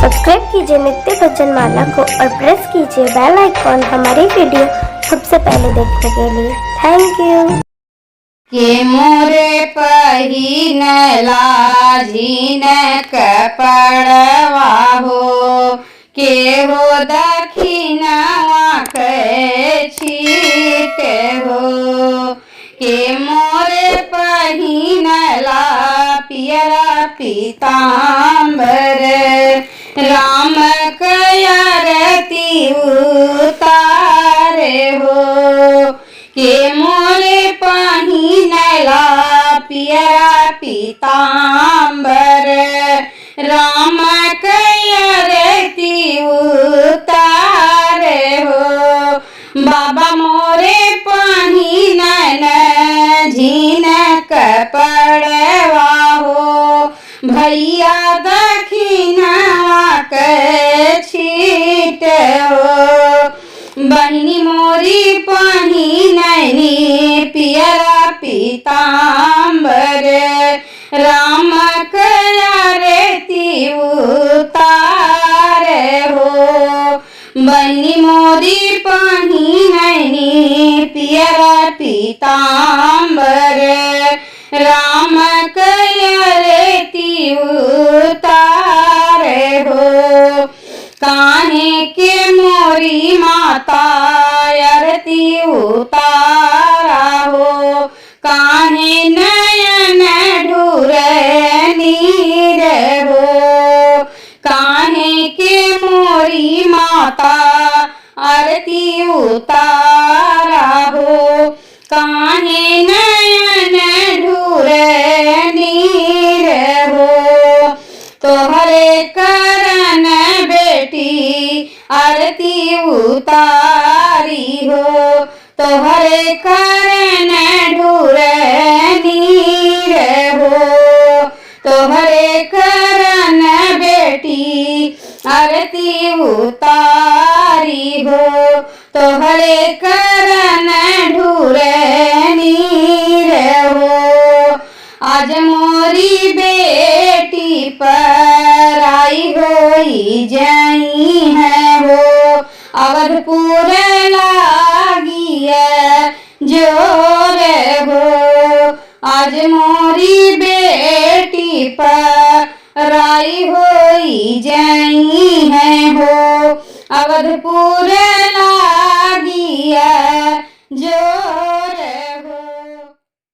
Subscribe कीजिए नित्य भजन माला को और प्रेस कीजिए बेल आइकॉन हमारी वीडियो सबसे पहले देखने के लिए। Thank you. के मोरे पहिनला झीन कपड़वा हो, के हो दक्षिणवा के छीट हो। के मोरे पहिनला पियरा पीताम्बर, राम कयरती उतारे हो। के मोरे पहिनला पियरा पीताम्बर, राम कयरती उतारे हो। बाबा मोरे पहिनन झीन कपड़वा हो, भैया दक्षिणवा के छीट हो। बहिनी मोरी पहिननी पियरा पीताम्बर, राम कयरती उतारे हो। बहिनी मोरी पहिननी पियरा पीताम्बर, राम कयरती उतारे हो। काहे के मोरी माता आरती उतारा हो, काहे नयन ढूर नीर हो। काहे के मोरी माता आरती उतारा हो, काहे नयन ढूर नीर हो। तोहरे करन बेटी आरती उतारी हो, तोहरे करन ढूर नीर हो। तोहरे करन बेटी आरती उतारी हो, तोहरे करन ढूर नीर हो। आज मोरी बेटी पर आई होई जई है हो, अवधपुर लागिया जोर हो। आज मोरी बेटी पर आई होई जई है हो, अवधपुर लागिया जोर।